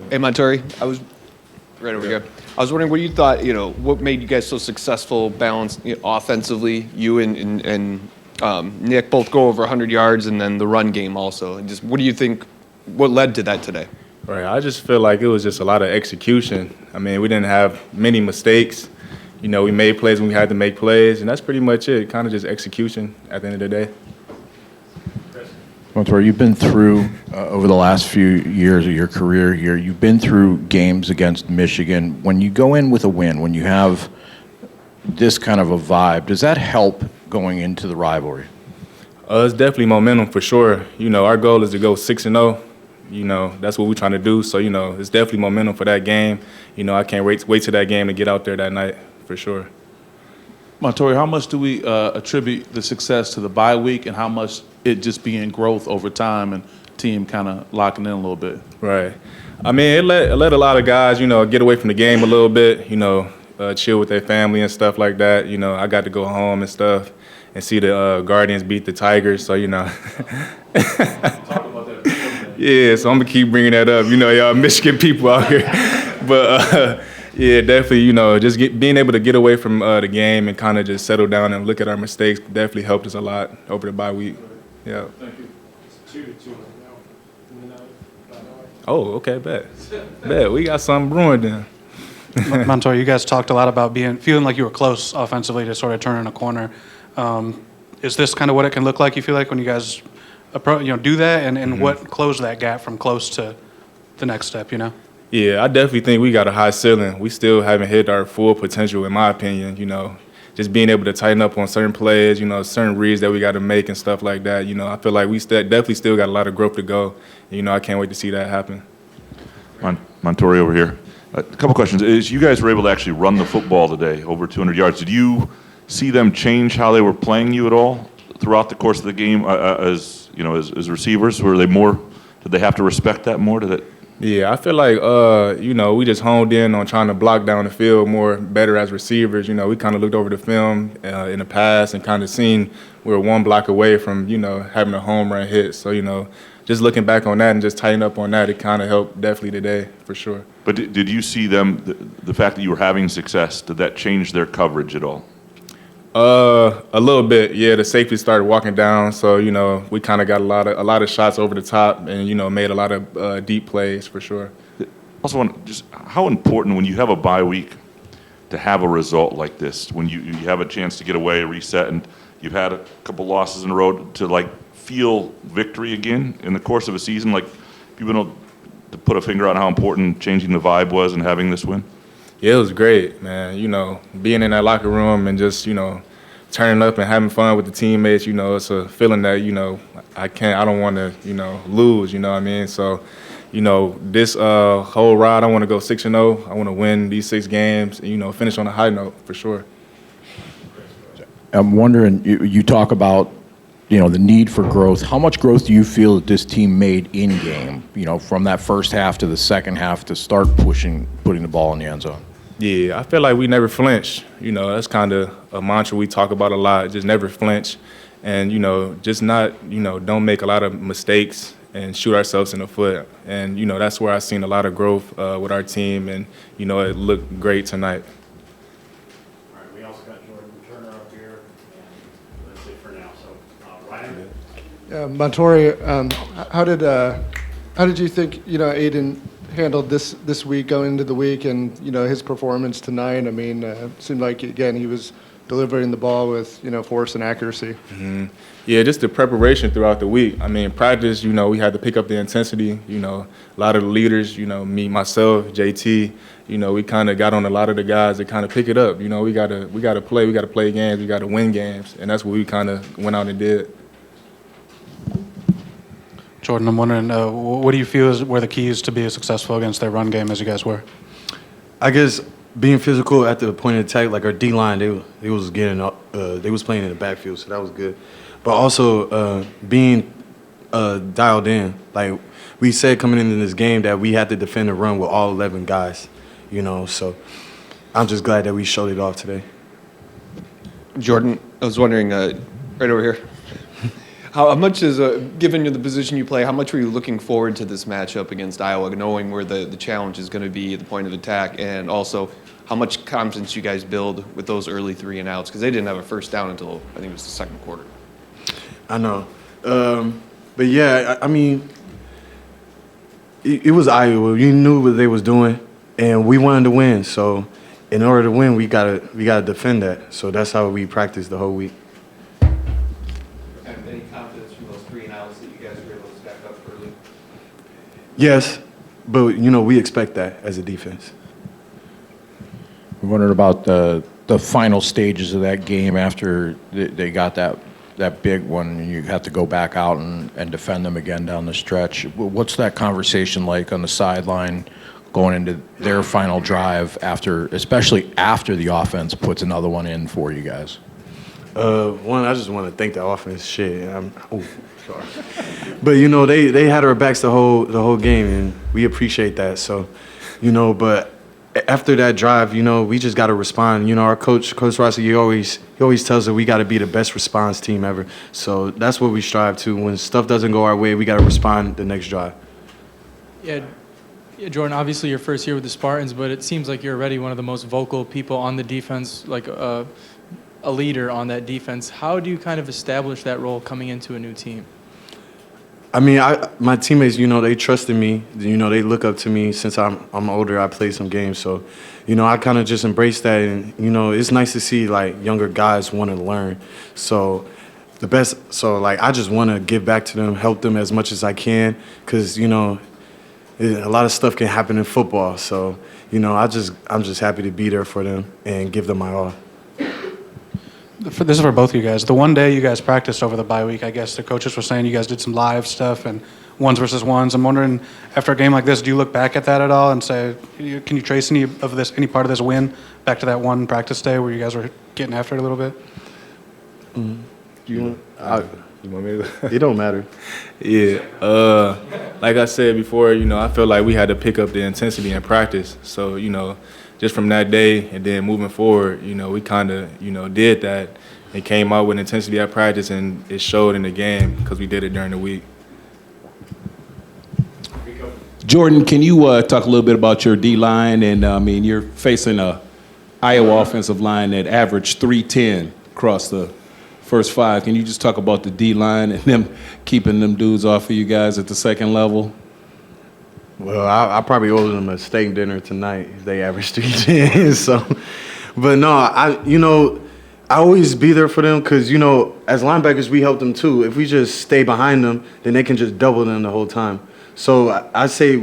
Hey, Montorie, I was right over here. I was wondering what you thought, what made you guys so successful, balanced offensively. You and Nick both go over 100 yards, and then the run game also. And just what do you think, what led to that today? Right. I just feel like it was just a lot of execution. I mean, we didn't have many mistakes. We made plays when we had to make plays, and that's pretty much it. Kind of just execution at the end of the day. Montorie, you've been through, over the last few years of your career here, you've been through games against Michigan. When you go in with a win, when you have this kind of a vibe, does that help going into the rivalry? It's definitely momentum for sure. Our goal is to go 6-0. That's what we're trying to do. So, it's definitely momentum for that game. I can't wait till that game to get out there that night for sure. Montorie, how much do we attribute the success to the bye week, and how much it just being growth over time and team kind of locking in a little bit? Right. I mean, it let a lot of guys, get away from the game a little bit, chill with their family and stuff like that. I got to go home and stuff and see the Guardians beat the Tigers. So, Talk about that. Yeah, so I'm going to keep bringing that up. Y'all Michigan people out here. But, yeah, definitely, just being able to get away from the game and kind of just settle down and look at our mistakes definitely helped us a lot over the bye week. Yeah. Thank you. Oh, okay, bet. We got something brewing then. Montorie, you guys talked a lot about feeling like you were close offensively to sort of turning a corner. Is this kind of what it can look like, you feel like, when you guys do that? And what closed that gap from close to the next step, Yeah, I definitely think we got a high ceiling. We still haven't hit our full potential, in my opinion. Just being able to tighten up on certain plays, certain reads that we got to make and stuff like that. I feel like we definitely still got a lot of growth to go. I can't wait to see that happen. Montorie over here. A couple questions. You guys were able to actually run the football today, over 200 yards. Did you see them change how they were playing you at all throughout the course of the game as receivers? Were they more? Did they have to respect that more? Did it? Yeah, I feel like, we just honed in on trying to block down the field better as receivers. We kind of looked over the film in the past and kind of seen we were one block away from, having a home run hit. So, just looking back on that and just tightening up on that, it kind of helped definitely today for sure. But did you see them, the fact that you were having success, did that change their coverage at all? A little bit, yeah. The safety started walking down, so we kind of got a lot of shots over the top, and made a lot of deep plays for sure. Also, just how important when you have a bye week to have a result like this, when you have a chance to get away, reset, and you've had a couple losses in a row to feel victory again in the course of a season. You've been able to put a finger on how important changing the vibe was and having this win. Yeah, it was great, man. Being in that locker room and just, turning up and having fun with the teammates, it's a feeling that, I don't want to, lose, you know what I mean? So, this whole ride, I want to go 6-0. I want to win these 6 games and, finish on a high note for sure. I'm wondering, you talk about, the need for growth. How much growth do you feel that this team made in game, from that first half to the second half to start putting the ball in the end zone? Yeah, I feel like we never flinch. That's kind of a mantra we talk about a lot, just never flinch. And, just not, don't make a lot of mistakes and shoot ourselves in the foot. And, that's where I've seen a lot of growth with our team. And, it looked great tonight. All right, we also got Jordan Turner up here. And that's it for now. So, Ryan? Montorie, how did you think, Aiden handled this week going into the week and, his performance tonight? I mean, it seemed like, again, he was delivering the ball with, force and accuracy. Mm-hmm. Yeah, just the preparation throughout the week. I mean, practice, we had to pick up the intensity. A lot of the leaders, me, myself, JT, we kind of got on a lot of the guys that kind of pick it up. We got to play games, we got to win games, and that's what we kind of went out and did. Jordan, I'm wondering, what do you feel were the keys to be successful against their run game as you guys were? I guess being physical at the point of attack, like our D-line, they was playing in the backfield, so that was good. But also being dialed in. Like we said coming into this game that we had to defend the run with all 11 guys, so I'm just glad that we showed it off today. Jordan, I was wondering, right over here. How much is, given the position you play, how much were you looking forward to this matchup against Iowa, knowing where the challenge is going to be at the point of attack, and also how much confidence you guys build with those early 3 and outs? Because they didn't have a first down until, I think it was the second quarter. I know. But yeah, I mean, it was Iowa. You knew what they was doing, and we wanted to win. So in order to win, we gotta defend that. So that's how we practiced the whole week. And any confidence from those 3 and outs that you guys were able to stack up early? Yes, but we expect that as a defense. We wondered about the final stages of that game after they got that big one, and you have to go back out and defend them again down the stretch. What's that conversation like on the sideline going into their final drive, especially after the offense puts another one in for you guys? One, I just want to thank the offense. Sorry. But they had our backs the whole game, and we appreciate that. So, but after that drive, we just got to respond. Our coach Rossi, he always tells us we got to be the best response team ever. So that's what we strive to. When stuff doesn't go our way, we got to respond the next drive. Yeah, Jordan, obviously your first year with the Spartans, but it seems like you're already one of the most vocal people on the defense, like a leader on that defense. How do you kind of establish that role coming into a new team? I mean, my teammates, they trusted me. They look up to me since I'm older. I played some games, so I kind of just embrace that, and it's nice to see like younger guys want to learn. So I just want to give back to them, help them as much as I can, because a lot of stuff can happen in football. So I'm just happy to be there for them and give them my all. This is for both of you guys. The one day you guys practiced over the bye week, I guess the coaches were saying you guys did some live stuff and ones versus ones. I'm wondering, after a game like this, do you look back at that at all and say, can you trace any part of this win back to that one practice day where you guys were getting after it a little bit? You want me to? It don't matter. Yeah. Like I said before, I feel like we had to pick up the intensity in practice. So, just from that day and then moving forward, we kind of, did that and came out with intensity at practice, and it showed in the game because we did it during the week. Jordan, can you talk a little bit about your D-line? And, you're facing a Iowa offensive line that averaged 310 across the first 5. Can you just talk about the D-line and them keeping them dudes off of you guys at the second level? Well, I probably ordered them a steak dinner tonight if they average 310. So, but no, I always be there for them because, as linebackers, we help them too. If we just stay behind them, then they can just double them the whole time. So I say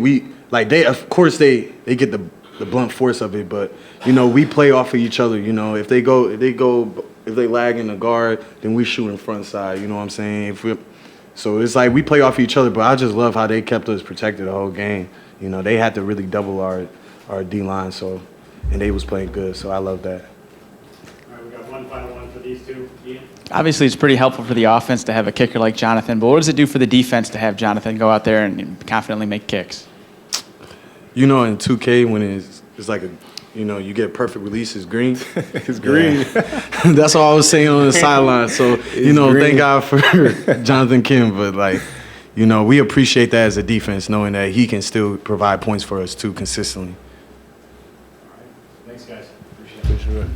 of course they get the blunt force of it, but, we play off of each other. If they lag in the guard, then we shoot in front side. You know what I'm saying? So it's like we play off each other, but I just love how they kept us protected the whole game. They had to really double our D-line, and they was playing good, so I love that. All right, we got one final one for these two. Ian? Obviously, it's pretty helpful for the offense to have a kicker like Jonathan, but what does it do for the defense to have Jonathan go out there and confidently make kicks? In 2K, when it's like you get perfect release, it's green. It's green. Yeah. That's all I was saying on the sideline. So, thank God for Jonathan Kim. But, we appreciate that as a defense, knowing that he can still provide points for us, too, consistently. All right. Thanks, guys. Appreciate it.